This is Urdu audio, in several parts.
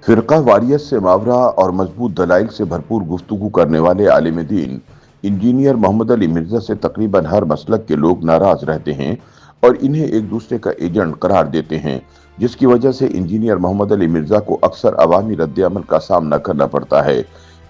فرقہ واریت سے ماورا اور مضبوط دلائل سے بھرپور گفتگو کرنے والے عالم دین انجینئر محمد علی مرزا سے تقریباً ہر مسلک کے لوگ ناراض رہتے ہیں اور انہیں ایک دوسرے کا ایجنٹ قرار دیتے ہیں، جس کی وجہ سے انجینئر محمد علی مرزا کو اکثر عوامی رد عمل کا سامنا کرنا پڑتا ہے۔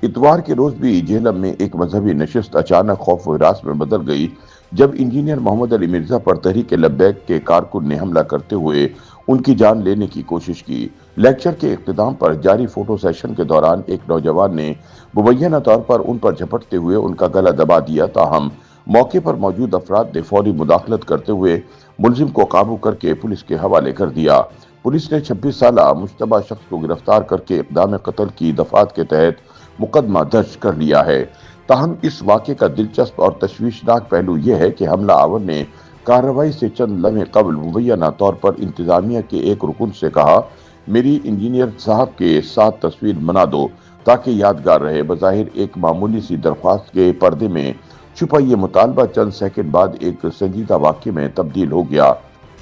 اتوار کے روز بھی جہلم میں ایک مذہبی نشست اچانک خوف و ہراس میں بدل گئی جب انجینئر محمد علی مرزا پر تحریک لبیک کے کارکن نے حملہ کرتے ہوئے ان کی جان لینے کی کوشش کی۔ لیکچر کے اختتام پر جاری فوٹو سیشن کے دوران ایک نوجوان نے مبینہ طور پر ان پر جھپٹتے ہوئے ان کا گلا دبا دیا، تاہم موقع پر موجود افراد نے فوری مداخلت کرتے ہوئے ملزم کو قابو کر کے پولیس کے حوالے کر دیا۔ پولیس نے 26 سالہ مشتبہ شخص کو گرفتار کر کے اقدام قتل کی دفعات کے تحت مقدمہ درج کر لیا ہے۔ تاہم اس واقعے کا دلچسپ اور تشویشناک پہلو یہ ہے کہ حملہ آور نے کارروائی سے چند لمحے قبل مبینہ طور پر انتظامیہ کے ایک رکن سے کہا، میری انجینئر صاحب کے ساتھ تصویر بنا دو تاکہ یادگار رہے۔ بظاہر ایک معمولی سی درخواست کے پردے میں چھپا یہ مطالبہ چند سیکنڈ بعد ایک سنجیدہ واقعے میں تبدیل ہو گیا۔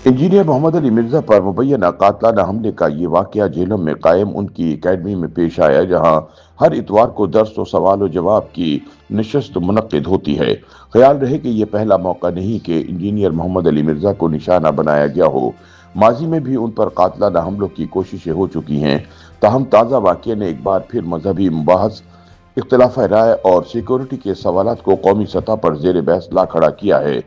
انجینئر محمد علی مرزا پر مبینہ قاتلانہ حملے کا یہ واقعہ جہلم میں قائم ان کی اکیڈمی میں پیش آیا، جہاں ہر اتوار کو درس و سوال و جواب کی نشست منعقد ہوتی ہے۔ خیال رہے کہ یہ پہلا موقع نہیں کہ انجینئر محمد علی مرزا کو نشانہ بنایا گیا ہو۔ ماضی میں بھی ان پر قاتلانہ حملوں کی کوششیں ہو چکی ہیں، تاہم تازہ واقعے نے ایک بار پھر مذہبی مباحث، اختلاف رائے اور سیکورٹی کے سوالات کو قومی سطح پر زیر بحث لا کھڑا کیا ہے۔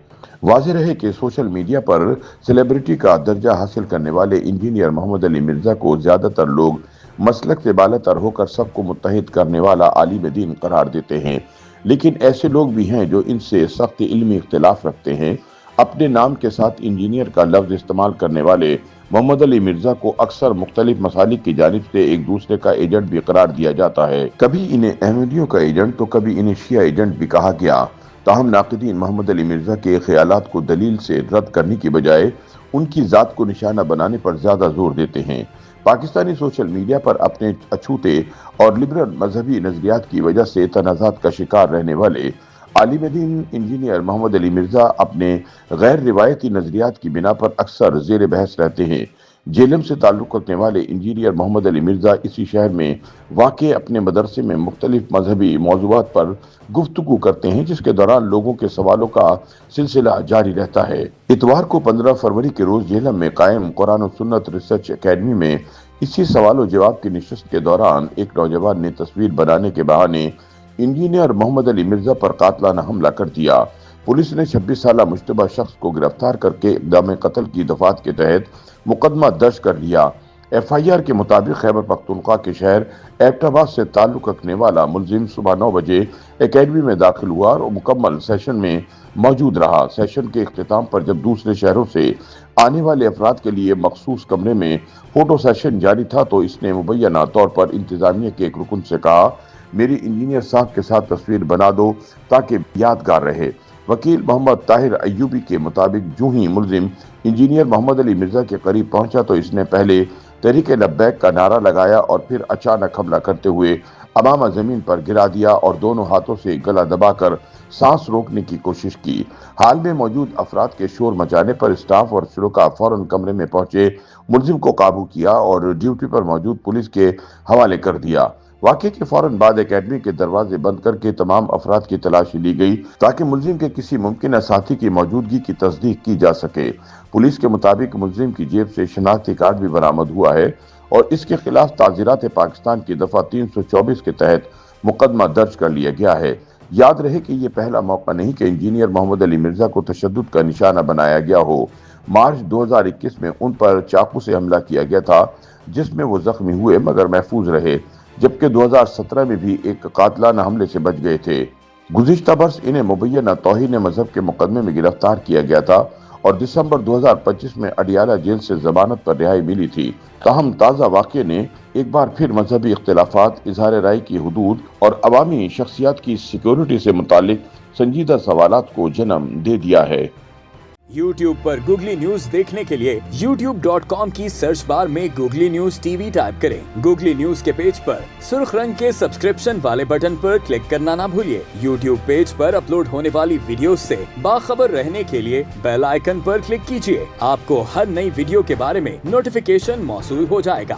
واضح رہے کہ سوشل میڈیا پر سیلیبریٹی کا درجہ حاصل کرنے والے انجینئر محمد علی مرزا کو زیادہ تر لوگ مسلک سے بالاتر ہو کر سب کو متحد کرنے والا عالم دین قرار دیتے ہیں، لیکن ایسے لوگ بھی ہیں جو ان سے سخت علمی اختلاف رکھتے ہیں۔ اپنے نام کے ساتھ انجینئر کا لفظ استعمال کرنے والے محمد علی مرزا کو اکثر مختلف مسالک کی جانب سے ایک دوسرے کا ایجنٹ بھی قرار دیا جاتا ہے۔ کبھی انہیں احمدیوں کا ایجنٹ تو کبھی انہیں شیعہ ایجنٹ بھی کہا گیا۔ تاہم ناقدین محمد علی مرزا کے خیالات کو دلیل سے رد کرنے کی بجائے ان کی ذات کو نشانہ بنانے پر زیادہ زور دیتے ہیں۔ پاکستانی سوشل میڈیا پر اپنے اچھوتے اور لبرل مذہبی نظریات کی وجہ سے تنازعات کا شکار رہنے والے عالم دین انجینئر محمد علی مرزا اپنے غیر روایتی نظریات کی بنا پر اکثر زیر بحث رہتے ہیں۔ جہلم سے تعلق رکھنے والے انجینئر محمد علی مرزا اسی شہر میں واقع اپنے مدرسے میں مختلف مذہبی موضوعات پر گفتگو کرتے ہیں، جس کے دوران لوگوں کے سوالوں کا سلسلہ جاری رہتا ہے۔ اتوار کو 15 فروری کے روز جہلم میں قائم قرآن و سنت ریسرچ اکیڈمی میں اسی سوال و جواب کی نشست کے دوران ایک نوجوان نے تصویر بنانے کے بہانے انجینئر محمد علی مرزا پر قاتلانہ حملہ کر دیا۔ پولیس نے 26 سالہ مشتبہ شخص کو گرفتار کر کے اقدام قتل کی دفعات کے تحت مقدمہ درج کر لیا۔ ایف آئی آر کے مطابق خیبر پختونخوا کے شہر ایبٹ آباد سے تعلق رکھنے والا ملزم صبح 9 بجے اکیڈمی میں داخل ہوا اور مکمل سیشن میں موجود رہا۔ سیشن کے اختتام پر جب دوسرے شہروں سے آنے والے افراد کے لیے مخصوص کمرے میں فوٹو سیشن جاری تھا تو اس نے مبینہ طور پر انتظامیہ کے ایک رکن سے کہا، میری انجینئر صاحب کے ساتھ تصویر بنا دو تاکہ یادگار رہے۔ وکیل محمد طاہر ایوبی کے مطابق جو ہی ملزم انجینئر محمد علی مرزا کے قریب پہنچا تو اس نے پہلے تحریک لبیک کا نعرہ لگایا اور پھر اچانک حملہ کرتے ہوئے امامہ زمین پر گرا دیا اور دونوں ہاتھوں سے گلا دبا کر سانس روکنے کی کوشش کی۔ حال میں موجود افراد کے شور مچانے پر اسٹاف اور شرکاء فوراً کمرے میں پہنچے، ملزم کو قابو کیا اور ڈیوٹی پر موجود پولیس کے حوالے کر دیا۔ واقعے کے فوراً بعد اکیڈمی کے دروازے بند کر کے تمام افراد کی تلاشی لی گئی تاکہ ملزم کے کسی ممکنہ ساتھی کی موجودگی کی تصدیق کی جا سکے۔ پولیس کے مطابق ملزم کی جیب سے شناختی کارڈ بھی برآمد ہوا ہے اور اس کے خلاف تعزیرات پاکستان کی دفعہ 324 کے تحت مقدمہ درج کر لیا گیا ہے۔ یاد رہے کہ یہ پہلا موقع نہیں کہ انجینئر محمد علی مرزا کو تشدد کا نشانہ بنایا گیا ہو۔ مارچ 2021 میں ان پر چاقو سے حملہ کیا گیا تھا جس میں وہ زخمی ہوئے مگر محفوظ رہے، جبکہ 2017 میں بھی ایک قاتلانہ حملے سے بچ گئے تھے۔ گزشتہ برس انہیں مبینہ توہین مذہب کے مقدمے میں گرفتار کیا گیا تھا اور دسمبر 2025 میں اڈیالہ جیل سے ضمانت پر رہائی ملی تھی۔ تاہم تازہ واقعے نے ایک بار پھر مذہبی اختلافات، اظہار رائے کی حدود اور عوامی شخصیات کی سیکیورٹی سے متعلق سنجیدہ سوالات کو جنم دے دیا ہے۔ یوٹیوب پر گوگلی نیوز دیکھنے کے لیے youtube.com کی سرچ بار میں googly news T V type کریں۔ گوگلی نیوز کے پیج پر سرخ رنگ کے سبسکرپشن والے بٹن پر کلک کرنا نہ بھولیے۔ یوٹیوب پیج پر اپلوڈ ہونے والی ویڈیوز سے باخبر رہنے کے لیے بیل آئیکن پر کلک کیجیے۔ آپ کو ہر نئی ویڈیو کے بارے میں نوٹیفیکیشن موصول ہو جائے گا۔